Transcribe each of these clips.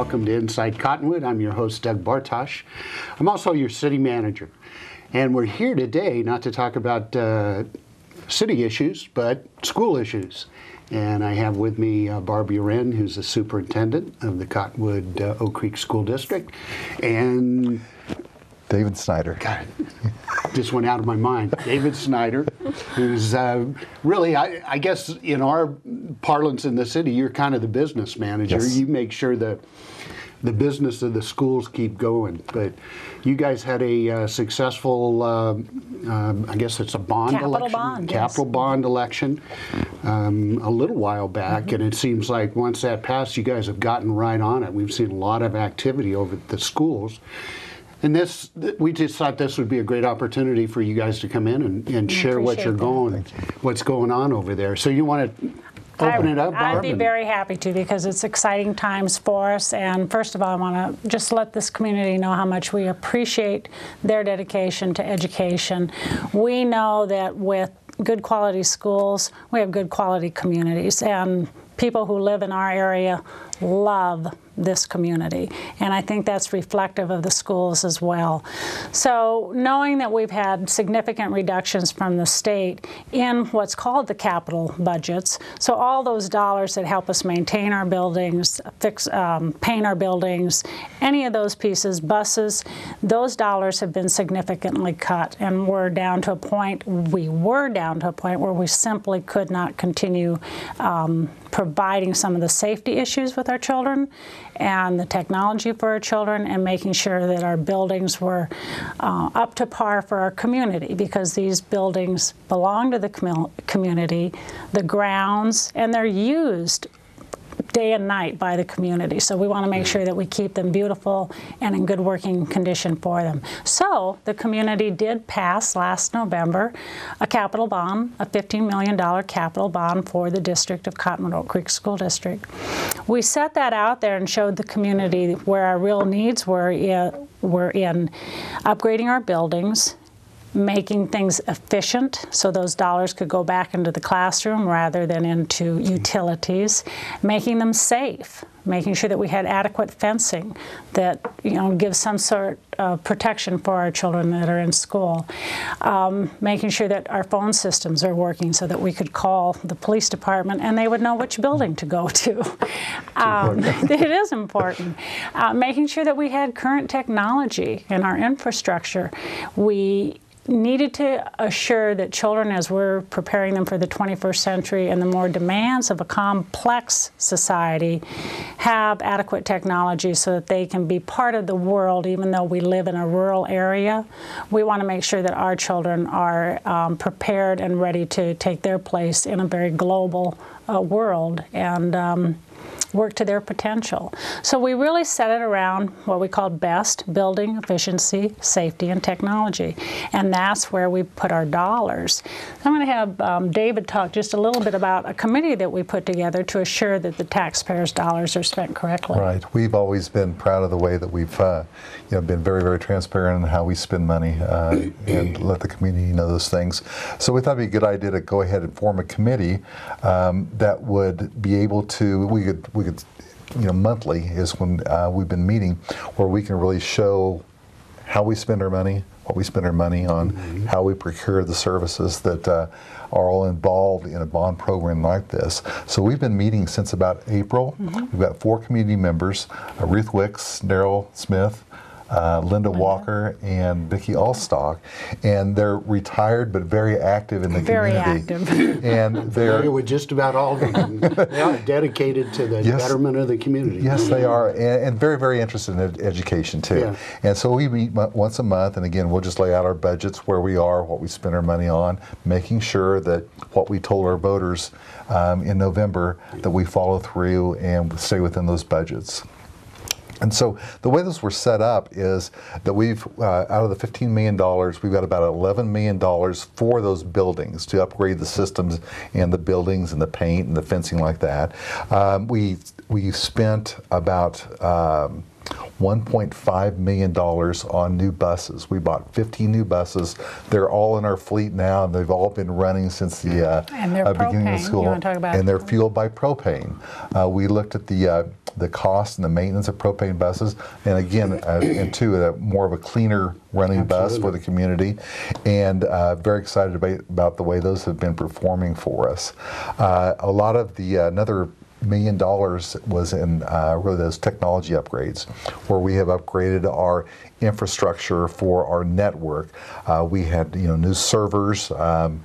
welcome to Inside Cottonwood. I'm your host, Doug Bartosh. I'm also your city manager. And we're here today not to talk about city issues, but school issues. And I have with me Barbie Wren, who's the superintendent of the Cottonwood-Oak Creek School District, and David Snyder. God, just went out of my mind. David Snyder, who's really, I guess in our parlance in the city, you're kind of the business manager. Yes. You make sure the business of the schools keep going. But you guys had a successful, I guess it's a bond election. Capital bond election a little while back. And it seems like once that passed, you guys have gotten right on it. We've seen a lot of activity over at the schools. And we just thought this would be a great opportunity for you guys to come in and share what's going on over there. So you want to open it up, Barb? I'd be very happy to, because it's exciting times for us. And first of all, I want to just let this community know how much we appreciate their dedication to education. We know that with good quality schools, we have good quality communities. And people who live in our area love this community, and I think that's reflective of the schools as well. So knowing that we've had significant reductions from the state in what's called the capital budgets, so all those dollars that help us maintain our buildings, paint our buildings, any of those pieces, buses, those dollars have been significantly cut, and we were down to a point where we simply could not continue providing some of the safety issues with our children and the technology for our children, and making sure that our buildings were up to par for our community, because these buildings belong to the community, the grounds, and they're used day and night by the community. So we want to make sure that we keep them beautiful and in good working condition for them. So the community did pass last November a capital bond, a $15 million capital bond for the district of Cottonwood-Oak Creek School District. We set that out there and showed the community where our real needs were in upgrading our buildings, making things efficient so those dollars could go back into the classroom rather than into utilities, making them safe, making sure that we had adequate fencing that gives some sort of protection for our children that are in school, making sure that our phone systems are working so that we could call the police department and they would know which building to go to. It is important. Making sure that we had current technology in our infrastructure. We needed to assure that children, as we're preparing them for the 21st century and the more demands of a complex society, have adequate technology so that they can be part of the world. Even though we live in a rural area, we want to make sure that our children are prepared and ready to take their place in a very global world and work to their potential. So we really set it around what we called BEST, building, efficiency, safety, and technology. And that's where we put our dollars. I'm going to have David talk just a little bit about a committee that we put together to assure that the taxpayers' dollars are spent correctly. Right. We've always been proud of the way that we've been very, very transparent in how we spend money and let the community know those things. So we thought it'd be a good idea to go ahead and form a committee that would be able to, we could monthly is when we've been meeting, where we can really show how we spend our money, what we spend our money on, how we procure the services that are all involved in a bond program like this. So we've been meeting since about April. We've got 4 community members, Ruth Wicks, Daryl Smith, Linda Walker, and Vicki Allstock, and they're retired but very active in the community. Very active. And they're with just about all of them. They are dedicated to the betterment of the community. Yes, they are, and very, very interested in education too. Yeah. And so we meet once a month, and again, we'll just lay out our budgets, where we are, what we spend our money on, making sure that what we told our voters in November, that we follow through and stay within those budgets. And so the way those were set up is that we've, out of the $15 million, we've got about $11 million for those buildings to upgrade the systems and the buildings and the paint and the fencing like that. We spent about $1.5 million on new buses. We bought 15 new buses. They're all in our fleet now, and they've all been running since the beginning of school. You want to talk about and they're fueled by propane. We looked at the cost and the maintenance of propane buses, and again, and two, more of a cleaner running bus for the community, and very excited about the way those have been performing for us. A lot of the another $1 million was in really those technology upgrades, where we have upgraded our infrastructure for our network. We had new servers and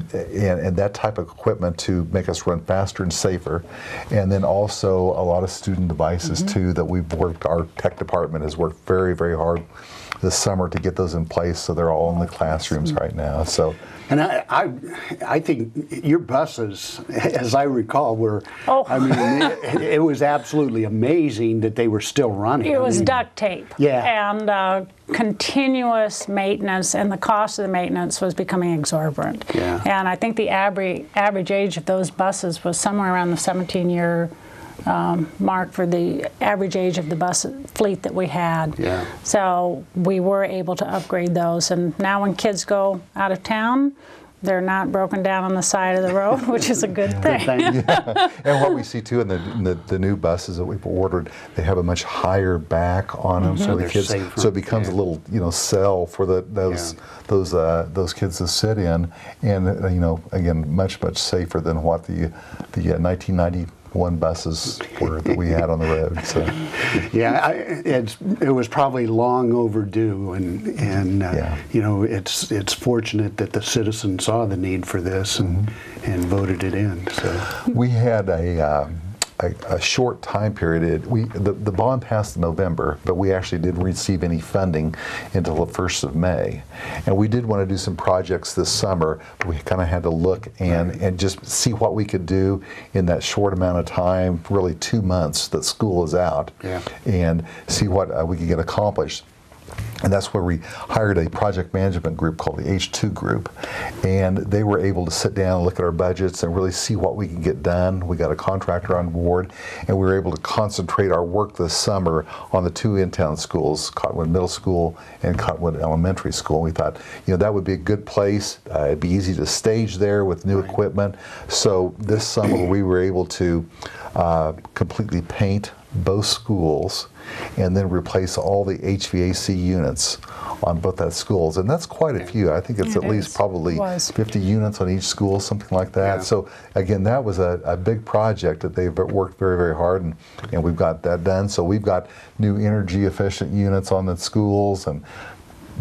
that type of equipment to make us run faster and safer, and then also a lot of student devices too that we've worked. Our tech department has worked very, very hard this summer to get those in place, so they're all in the classrooms right now. So. And I think your buses, as I recall, were, I mean, it was absolutely amazing that they were still running. It was duct tape. Yeah. And continuous maintenance, and the cost of the maintenance was becoming exorbitant. Yeah. And I think the average age of those buses was somewhere around the 17-year mark for the average age of the bus fleet that we had. Yeah. So we were able to upgrade those, and now when kids go out of town, they're not broken down on the side of the road, which is a good thing. Yeah. And what we see too in the new buses that we've ordered, they have a much higher back on them, so the kids, safer. so it becomes a little cell for those kids to sit in, and again much safer than what the 1991 buses were that we had on the road. So. Yeah, it was probably long overdue, and it's fortunate that the citizens saw the need for this and voted it in. So we had a short time period. The bond passed in November, but we actually didn't receive any funding until the 1st of May. And we did want to do some projects this summer. We kind of had to look and just see what we could do in that short amount of time, really 2 months that school is out, and see what we could get accomplished. And that's where we hired a project management group called the H2 group, and they were able to sit down and look at our budgets and really see what we can get done. We got a contractor on board, and we were able to concentrate our work this summer on the 2 in-town schools, Cottonwood Middle School and Cottonwood Elementary School. We thought, that would be a good place. It'd be easy to stage there with new equipment. So this summer we were able to completely paint both schools and then replace all the HVAC units on both that schools, and that's quite a few. I think it's at least probably 50 units on each school, something like that. So again, that was a big project that they've worked very, very hard, and we've got that done. So we've got new energy efficient units on the schools, and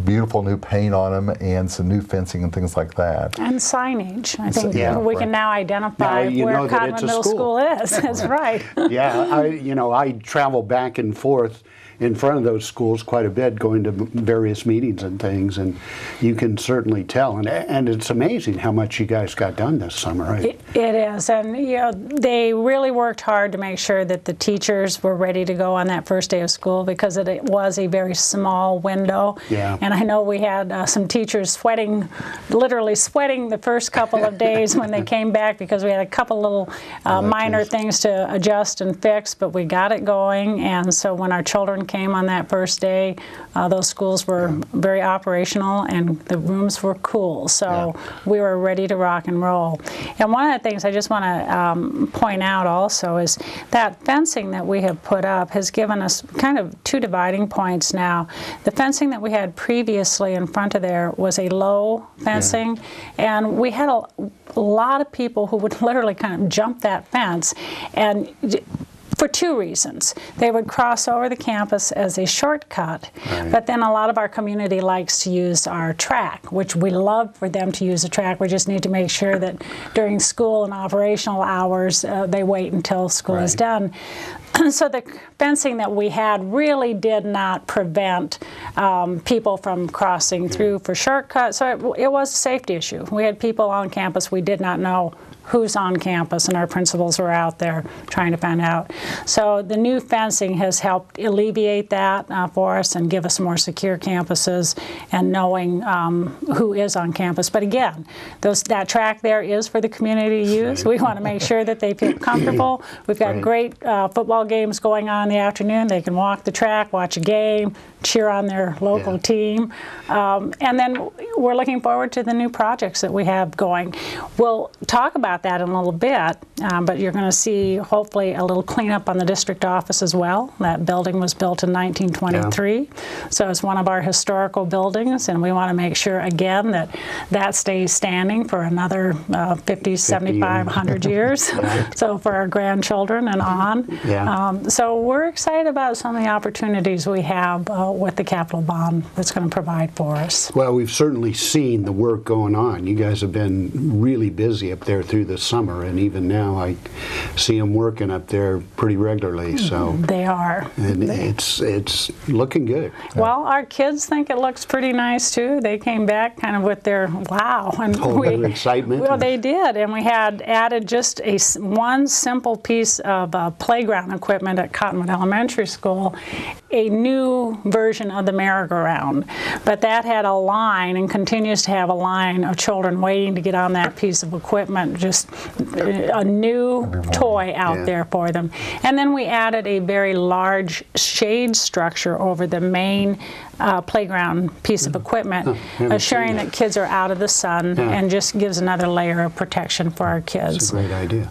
beautiful new paint on them, and some new fencing and things like that. And signage. I think we can now identify where Cottonwood Middle School is. That's right. Yeah, I travel back and forth in front of those schools quite a bit, going to various meetings and things, and you can certainly tell. And it's amazing how much you guys got done this summer, right? It is, and they really worked hard to make sure that the teachers were ready to go on that first day of school, because it was a very small window. Yeah. And I know we had some teachers sweating, literally sweating the first couple of days when they came back, because we had a couple little minor things to adjust and fix, but we got it going. And so when our children came on that first day, those schools were very operational, and the rooms were cool. So we were ready to rock and roll. And one of the things I just want to point out also is that fencing that we have put up has given us kind of 2 dividing points now. The fencing that we had previously in front of there was a low fencing, and we had a lot of people who would literally kind of jump that fence, and for 2 reasons. They would cross over the campus as a shortcut, but then a lot of our community likes to use our track, which we love for them to use the track. We just need to make sure that during school and operational hours, they wait until school is done. So the fencing that we had really did not prevent people from crossing through for shortcuts. So it was a safety issue. We had people on campus we did not know who's on campus, and our principals were out there trying to find out. So the new fencing has helped alleviate that for us and give us more secure campuses and knowing who is on campus. But again, that track there is for the community to use. We want to make sure that they feel comfortable. We've got great football football games going on in the afternoon, they can walk the track, watch a game, cheer on their local team. And then we're looking forward to the new projects that we have going. We'll talk about that in a little bit, but you're going to see hopefully a little cleanup on the district office as well. That building was built in 1923, so it's one of our historical buildings, and we want to make sure again that that stays standing for another 50, 75, 100 years. So for our grandchildren and on. So we're excited about some of the opportunities we have with the capital bond that's going to provide for us. Well, we've certainly seen the work going on. You guys have been really busy up there through the summer, and even now I see them working up there pretty regularly. So they are. And it's looking good. Well, our kids think it looks pretty nice too. They came back kind of with their wow and their excitement. Well, they did, and we had added just one simple piece of playground equipment at Cottonwood Elementary School, a new version of the merry-go-round. But that had a line and continues to have a line of children waiting to get on that piece of equipment, just a new toy out there for them. And then we added a very large shade structure over the main playground piece of equipment, assuring that kids are out of the sun and just gives another layer of protection for our kids. It's a great idea.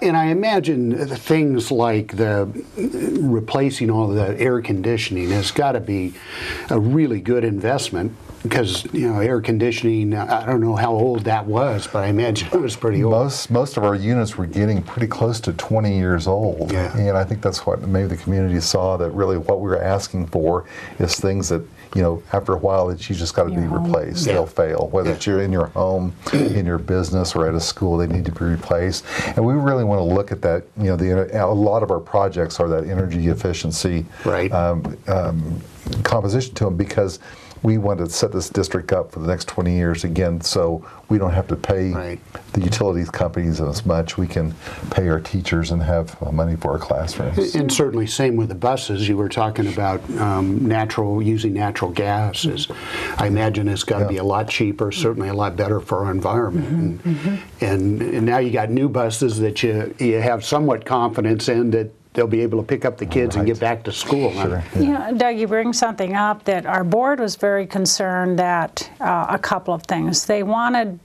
And I imagine things like the replacing all the air conditioning has got to be a really good investment, because air conditioning, I don't know how old that was, but I imagine it was pretty old. Most of our units were getting pretty close to 20 years old, and I think that's what maybe the community saw, that really what we were asking for is things that after a while that you just got to be replaced. They'll fail, whether it's you're in your home, in your business, or at a school. They need to be replaced, and we really want to look at that. A lot of our projects are that energy efficiency composition to them, because we want to set this district up for the next 20 years again, so we don't have to pay the utilities companies as much. We can pay our teachers and have money for our classrooms. And certainly same with the buses. You were talking about using natural gas. I imagine it's got to be a lot cheaper, certainly a lot better for our environment. And now you got new buses that you have somewhat confidence in that they'll be able to pick up the kids and get back to school. Doug, you bring something up that our board was very concerned that a couple of things. They wanted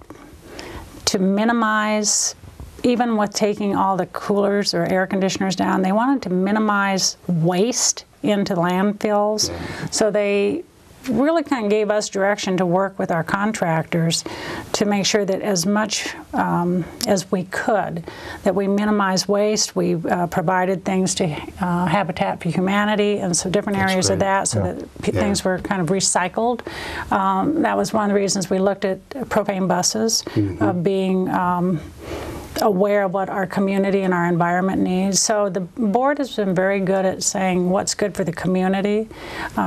to minimize, even with taking all the coolers or air conditioners down, they wanted to minimize waste into landfills. So they really kind of gave us direction to work with our contractors to make sure that as much as we could, that we minimize waste. We provided things to Habitat for Humanity and so different areas of that, so that things were kind of recycled. That was one of the reasons we looked at propane buses, of being aware of what our community and our environment needs. So the board has been very good at saying what's good for the community,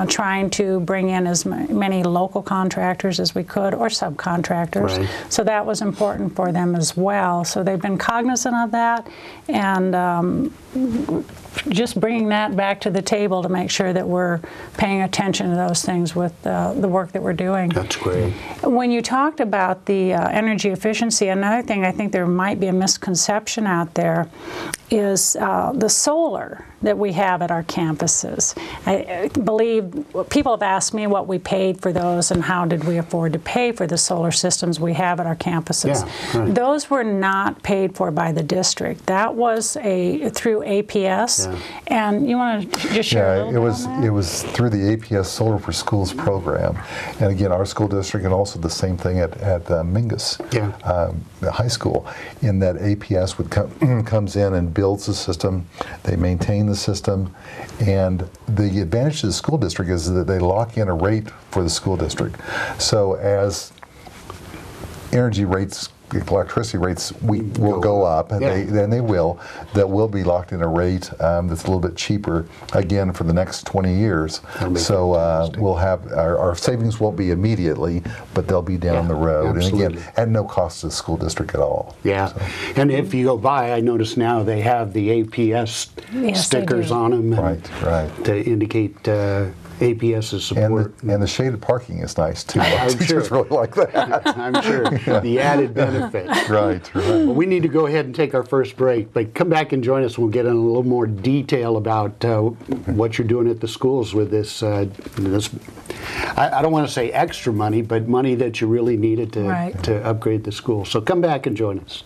trying to bring in as many local contractors as we could, or subcontractors. So that was important for them as well. So they've been cognizant of that, and just bringing that back to the table to make sure that we're paying attention to those things with the work that we're doing. That's great. When you talked about the energy efficiency, another thing I think there might be a misconception out there is the solar that we have at our campuses. I believe people have asked me what we paid for those and how did we afford to pay for the solar systems we have at our campuses. Those were not paid for by the district. That was through APS. And you want to just share a little bit on that? It was through the APS Solar for Schools program. And again, our school district, and also the same thing at Mingus High School, in that APS comes in and builds the system, they maintain the system, and the advantage to the school district is that they lock in a rate for the school district. So as energy rates, electricity rates will go up, and they will. That will be locked in a rate that's a little bit cheaper, again, for the next 20 years. So we'll have, our savings won't be immediately, but they'll be down the road. Absolutely. And again, at no cost to the school district at all. And if you go by, I notice now they have the APS stickers on them. Right. To indicate APS's support. And the shaded parking is nice too. I'm Teachers sure. really like that. I'm sure. The added benefit. Right. Well, we need to go ahead and take our first break, but come back and join us. We'll get in a little more detail about what you're doing at the schools with this. I don't want to say extra money, but money that you really needed to upgrade the school. So come back and join us.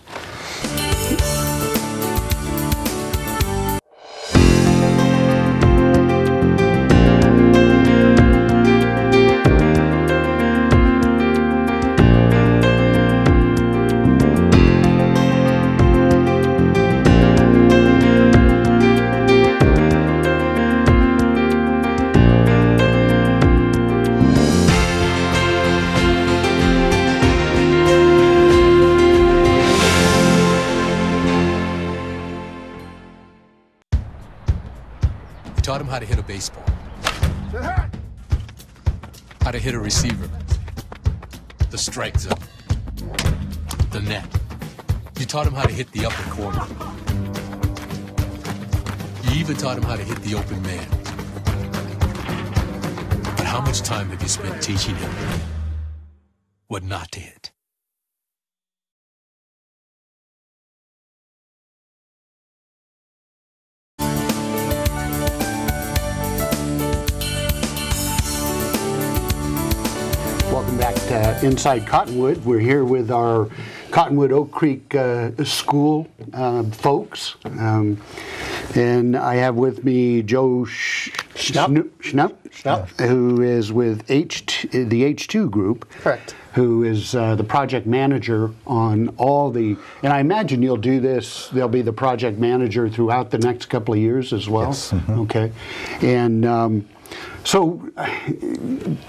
Taught him how to hit a baseball, how to hit a receiver, the strike zone, the net. You taught him how to hit the upper corner. You even taught him how to hit the open man. But how much time have you spent teaching him what not to hit? Welcome back to Inside Cottonwood. We're here with our Cottonwood-Oak Creek School folks. And I have with me Joe Schnupp, who is with the H2 group. Correct. Who is the project manager on all the, and I imagine you'll do this, they'll be the project manager throughout the next couple of years as well? Yes. Mm-hmm. Okay. And so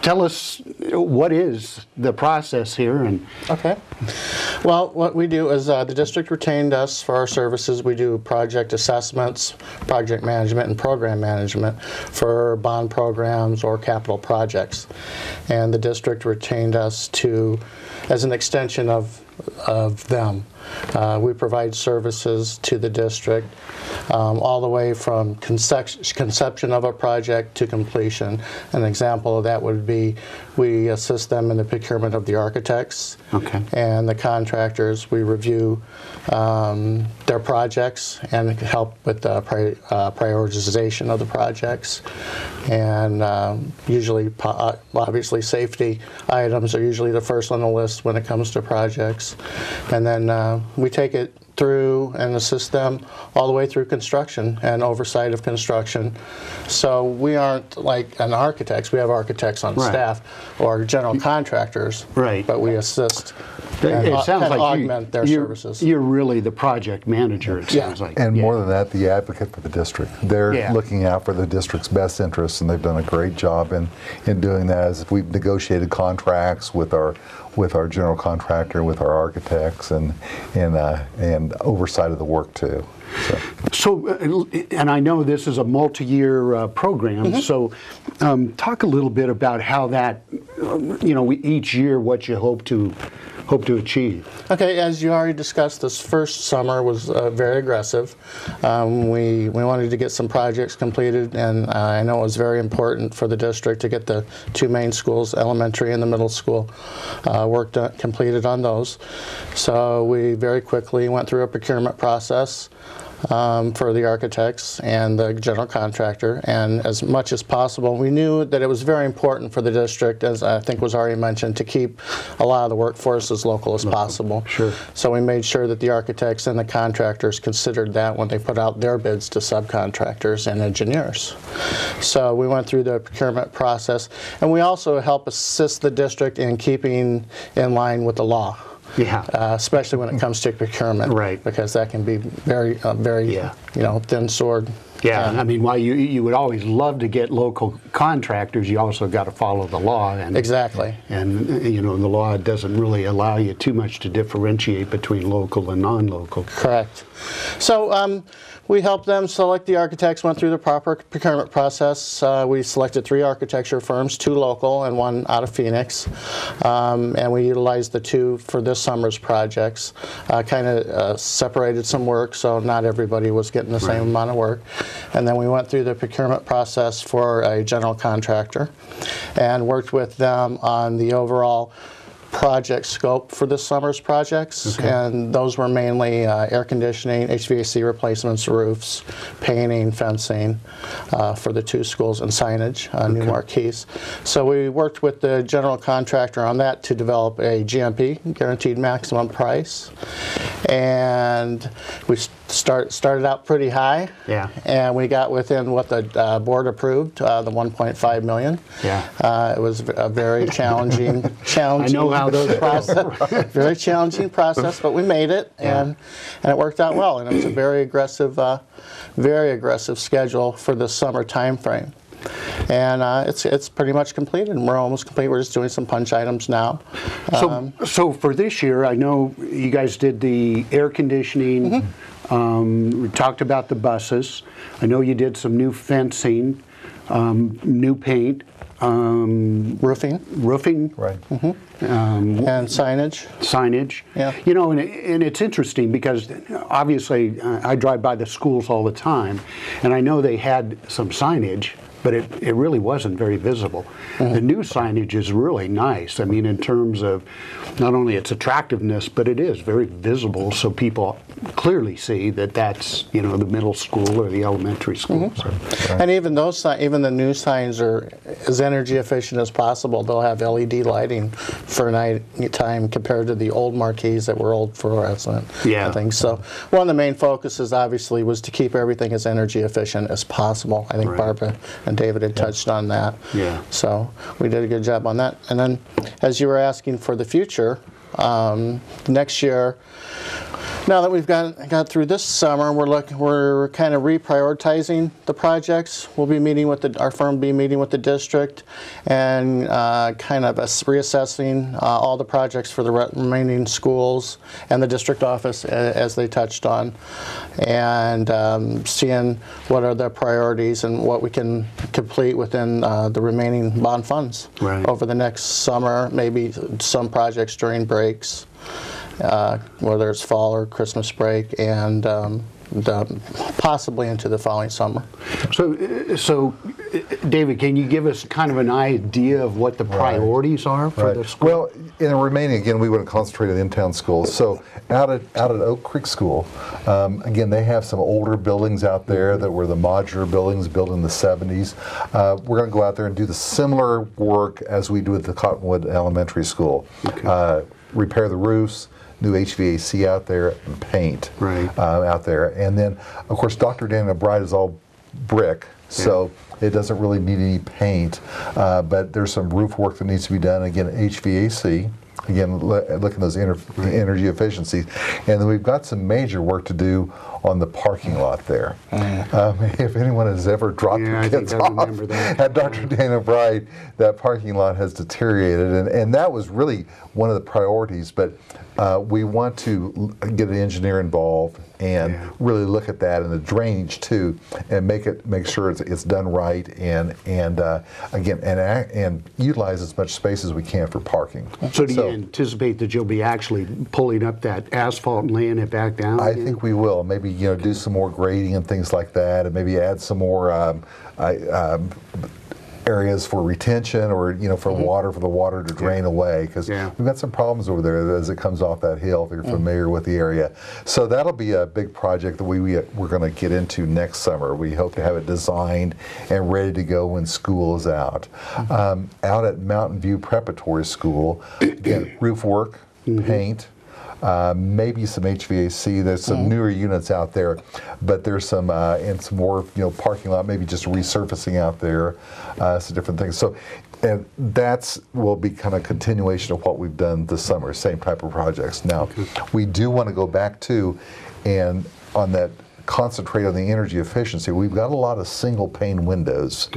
tell us, what is the process here? And Okay. Well, what we do is the district retained us for our services. We do project assessments, project management, and program management for bond programs or capital projects. And the district retained us as an extension of them. We provide services to the district all the way from conception of a project to completion. An example of that would be we assist them in the procurement of the architects and the contractors. We review their projects and help with the prioritization of the projects. And usually, obviously, safety items are usually the first on the list when it comes to projects. And then we take it through and assist them all the way through construction and oversight of construction. So we aren't like an architects. We have architects on staff or general contractors, but we assist and augment their services. You're really the project manager, it sounds like. And more than that, the advocate for the district. They're looking out for the district's best interests, and they've done a great job in doing that. As we've negotiated contracts with our general contractor, with our architects, and oversight of the work too. So, and I know this is a multi-year program, so talk a little bit about how that, each year what you hope to achieve. Okay, as you already discussed, this first summer was very aggressive. We wanted to get some projects completed, and I know it was very important for the district to get the two main schools, elementary and the middle school, completed on those. So we very quickly went through a procurement process for the architects and the general contractor, and as much as possible, we knew that it was very important for the district, as I think was already mentioned, to keep a lot of the workforce as local as possible. Sure. So we made sure that the architects and the contractors considered that when they put out their bids to subcontractors and engineers. So we went through the procurement process, and we also help assist the district in keeping in line with the law. Especially when it comes to procurement, because that can be very thin sword. I mean, while you would always love to get local contractors, you also got to follow the law. And, And the law doesn't really allow you too much to differentiate between local and non-local. Correct. So we helped them select the architects, went through the proper procurement process. We selected 3 architecture firms, 2 local and 1 out of Phoenix. And we utilized the 2 for this summer's projects. Kind of separated some work, so not everybody was getting the same amount of work. And then we went through the procurement process for a general contractor and worked with them on the overall project scope for this summer's projects, and those were mainly air conditioning, HVAC replacements, roofs, painting, fencing for the 2 schools, and signage, new marquees. So we worked with the general contractor on that to develop a GMP, guaranteed maximum price, and we started out pretty high, and we got within what the board approved, the 1.5 million. It was a very challenging I know how those process, very challenging process, but we made it, and it worked out well. And it was a very aggressive schedule for the summer time frame. And it's pretty much completed. We're almost complete. We're just doing some punch items now. So for this year, I know you guys did the air conditioning. We talked about the buses. I know you did some new fencing, new paint. Roofing, right? And signage. You know, and it's interesting because obviously I drive by the schools all the time, and I know they had some signage, but it really wasn't very visible. The new signage is really nice. I mean, in terms of not only its attractiveness, but it is very visible, so people clearly see that that's, you know, the middle school or the elementary school. And even those, even the new signs are as energy efficient as possible. They'll have LED lighting for night time compared to the old marquees that were old fluorescent. I think so. One of the main focuses obviously was to keep everything as energy efficient as possible. I think Barbara and David had touched on that. So we did a good job on that. And then, as you were asking for the future, next year, now that we've got through this summer, we're kind of reprioritizing the projects. We'll be meeting with our firm will be meeting with the district and kind of reassessing all the projects for the remaining schools and the district office as they touched on, and seeing what are the priorities and what we can complete within the remaining bond funds over the next summer, maybe some projects during breaks. Whether it's fall or Christmas break, and possibly into the following summer. So, David, can you give us kind of an idea of what the priorities are for the school? Well, in the remaining, again, we want to concentrate on in-town schools. So out at Oak Creek School, again, they have some older buildings out there that were the modular buildings built in the 70s. We're going to go out there and do the similar work as we do at the Cottonwood Elementary School. Repair the roofs, new HVAC out there, and paint out there. And then, of course, Dr. Daniel Bride is all brick, so it doesn't really need any paint. But there's some roof work that needs to be done. Again, HVAC. Again, look at those energy efficiencies. And then we've got some major work to do on the parking lot there. If anyone has ever dropped their kids off at Dr. Dana Bright, that parking lot has deteriorated. And that was really one of the priorities. But we want to get an engineer involved and really look at that and the drainage too, and make sure it's done right, and again and utilize as much space as we can for parking. So do you anticipate that you'll be actually pulling up that asphalt and laying it back down? I think we will. Maybe do some more grading and things like that, and maybe add some more areas for retention, or for the water to drain away, because we've got some problems over there as it comes off that hill, if you're familiar with the area. So that'll be a big project that we're going to get into next summer. We hope to have it designed and ready to go when school is out. Out at Mountain View Preparatory School, again, roof work, paint, maybe some HVAC. There's some newer units out there, but there's some and some more parking lot, maybe just resurfacing out there, some different things. So, and that's will be kind of continuation of what we've done this summer, same type of projects. Now, we do want to go back to, and on that, concentrate on the energy efficiency. We've got a lot of single pane windows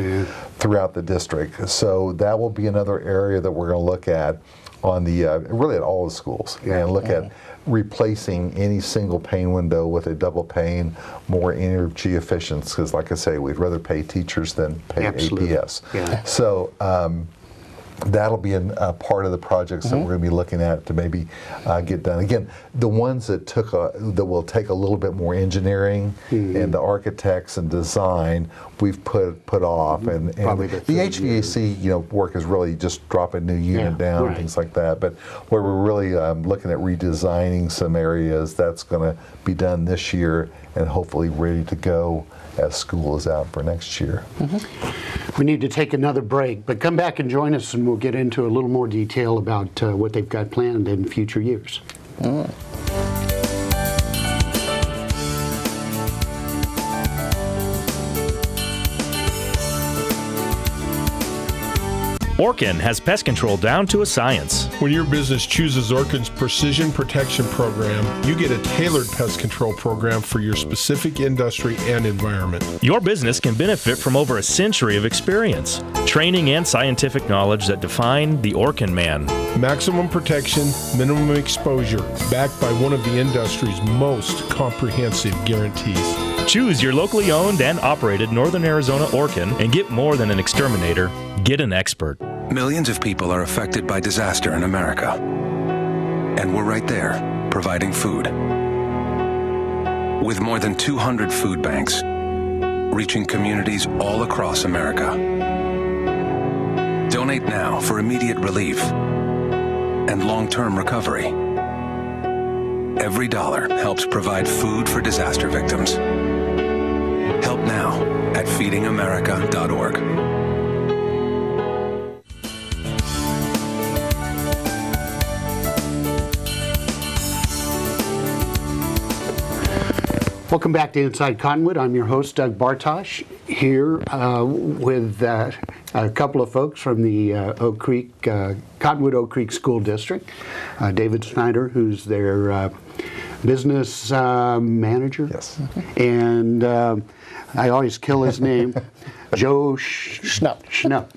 throughout the district, so that will be another area that we're going to look at on the really at all the schools, and look at replacing any single pane window with a double pane, more energy efficient, because like I say, we'd rather pay teachers than pay APS. So that'll be a part of the projects that we're going to be looking at to maybe get done. Again, the ones that that will take a little bit more engineering and the architects and design, we've put off. And the HVAC work is really just drop a new unit down and things like that. But where we're really looking at redesigning some areas, that's going to be done this year and hopefully ready to go as school is out for next year. We need to take another break, but come back and join us and we'll get into a little more detail about what they've got planned in future years. Orkin has pest control down to a science. When your business chooses Orkin's Precision Protection Program, you get a tailored pest control program for your specific industry and environment. Your business can benefit from over a century of experience, training, and scientific knowledge that define the Orkin man. Maximum protection, minimum exposure, backed by one of the industry's most comprehensive guarantees. Choose your locally owned and operated Northern Arizona Orkin and get more than an exterminator. Get an expert. Millions of people are affected by disaster in America. And we're right there, providing food. With more than 200 food banks, reaching communities all across America. Donate now for immediate relief and long-term recovery. Every dollar helps provide food for disaster victims. Help now at feedingamerica.org. Welcome back to Inside Cottonwood. I'm your host, Doug Bartosh, here with a couple of folks from the Cottonwood-Oak Creek School District. David Snyder, who's their business manager. Yes. And I always kill his name, Joe Schnupp,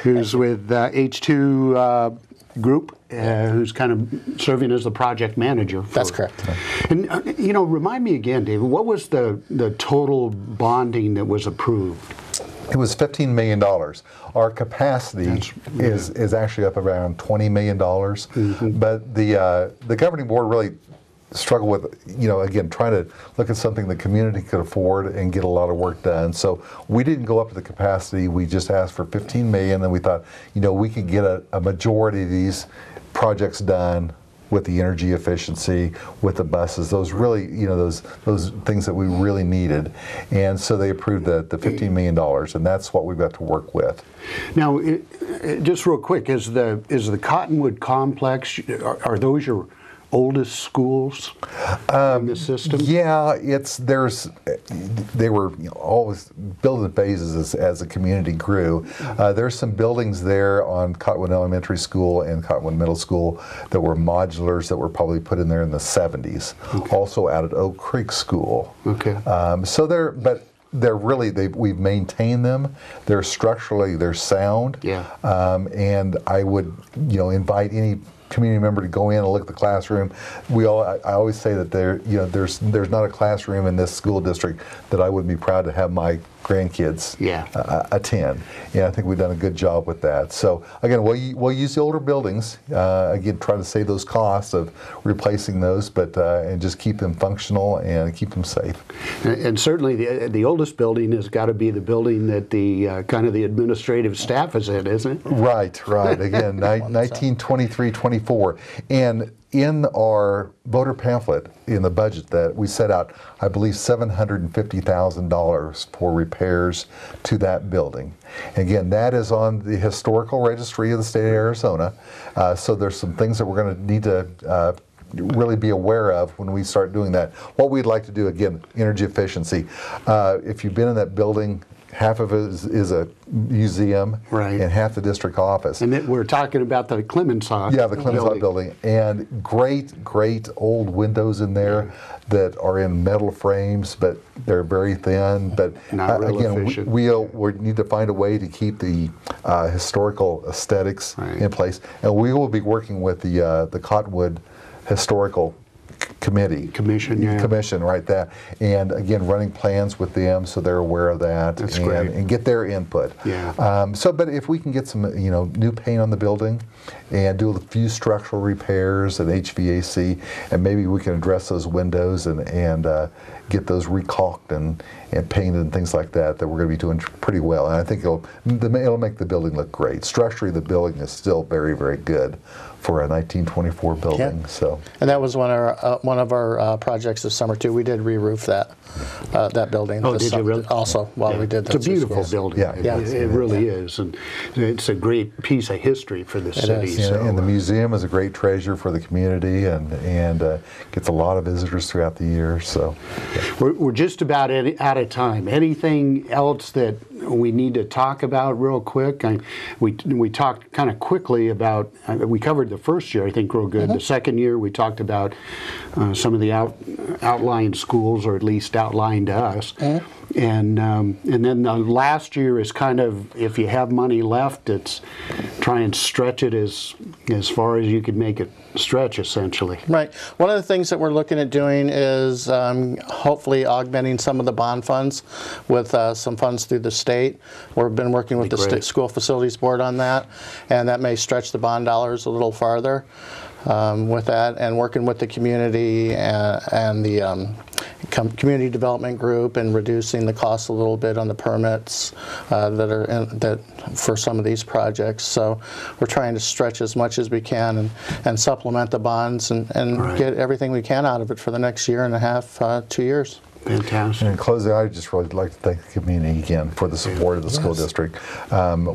who's with H2 Group. Who's kind of serving as the project manager. That's correct. And remind me again, David, what was the total bonding that was approved? It was $15 million. Our capacity is actually up around $20 million. But the governing board really struggled with, again, trying to look at something the community could afford and get a lot of work done. So we didn't go up to the capacity. We just asked for $15 million, and we thought, we could get a majority of these projects done with the energy efficiency, with the buses, those really, those things that we really needed. And so they approved the $15 million, and that's what we've got to work with. Now, just real quick, is the Cottonwood complex, are those your oldest schools in the system? Yeah, they were always built in phases as the community grew. There's some buildings there on Cottonwood Elementary School and Cottonwood Middle School that were modulars that were probably put in there in the 70s. Okay. Also out at Oak Creek School. Okay. We've maintained them. They're sound. Yeah. And I would, invite any community member to go in and look at the classroom. I always say that there's not a classroom in this school district that I wouldn't be proud to have my grandkids attend. And I think we've done a good job with that. So again, we'll use the older buildings, again, try to save those costs of replacing those, but and just keep them functional and keep them safe. And certainly the oldest building has got to be the building that the kind of the administrative staff is in, isn't it? Right. Again, 1923-24. And in our voter pamphlet, in the budget that we set out, I believe $750,000 for repairs to that building. Again, that is on the historical registry of the state of Arizona. So there's some things that we're going to need to really be aware of when we start doing that. What we'd like to do, again, energy efficiency. If you've been in that building, half of it is a museum, right, and half the district office. And we're talking about the Clemenshaw. Yeah, the Clemenshaw building. And great old windows in there that are in metal frames, but they're very thin. But not real efficient. We need to find a way to keep the historical aesthetics in place. And we will be working with the Cottonwood Historical Commission, yeah. Commission, right, that. And again, running plans with them so they're aware of that. That's great. And get their input. Yeah. But if we can get some, new paint on the building and do a few structural repairs and HVAC, and maybe we can address those windows and get those recaulked and painted and things like that, we're going to be doing pretty well. And I think it'll make the building look great. Structurally, the building is still very, very good for a 1924 building. Yeah. So. And that was one of our projects this summer too. We did re-roof that building. Oh, did you really? Also, while we did that. It's a beautiful building. Yeah. It really is, and it's a great piece of history for the city. So, and the museum is a great treasure for the community, and gets a lot of visitors throughout the year. So, we're just about out of time. Anything else that we need to talk about real quick? We talked kind of quickly about. We covered the first year, I think, real good. The second year, we talked about some of the outlying schools, or at least outlined to us. And then the last year is kind of, if you have money left, it's try and stretch it as far as you could make it stretch, essentially. Right. One of the things that we're looking at doing is hopefully augmenting some of the bond funds with some funds through the state. We've been working with the State School Facilities Board on that, and that may stretch the bond dollars a little farther with that, and working with the community and the community development group, and reducing the cost a little bit on the permits that for some of these projects. So we're trying to stretch as much as we can and supplement the bonds and get everything we can out of it for the next year and a half, 2 years. Fantastic. And in closing, I'd just really like to thank the community again for the support of the school district.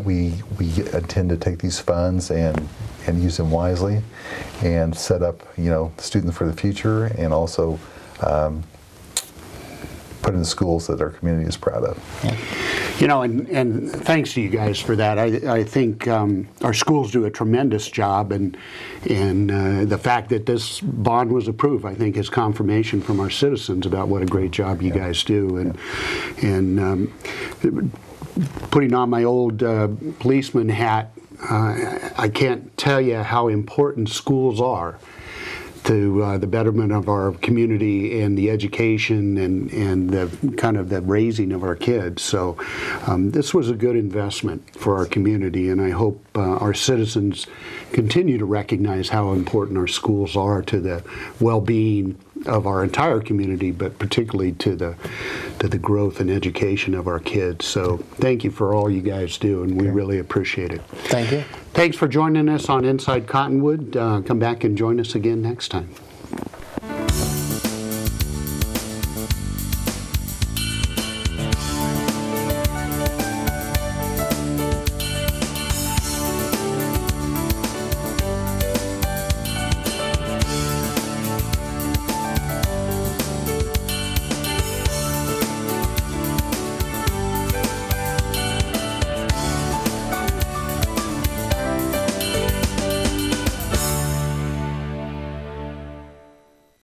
We intend to take these funds and use them wisely, and set up students for the future, and also put in the schools that our community is proud of. And thanks to you guys for that. I think our schools do a tremendous job, and the fact that this bond was approved, I think, is confirmation from our citizens about what a great job you guys do. And putting on my old policeman hat, I can't tell you how important schools are to the betterment of our community and the education and the kind of the raising of our kids. So this was a good investment for our community, and I hope our citizens continue to recognize how important our schools are to the well-being of our entire community, but particularly to the growth and education of our kids. So thank you for all you guys do, and we really appreciate it. Thank you. Thanks for joining us on Inside Cottonwood. Come back and join us again next time.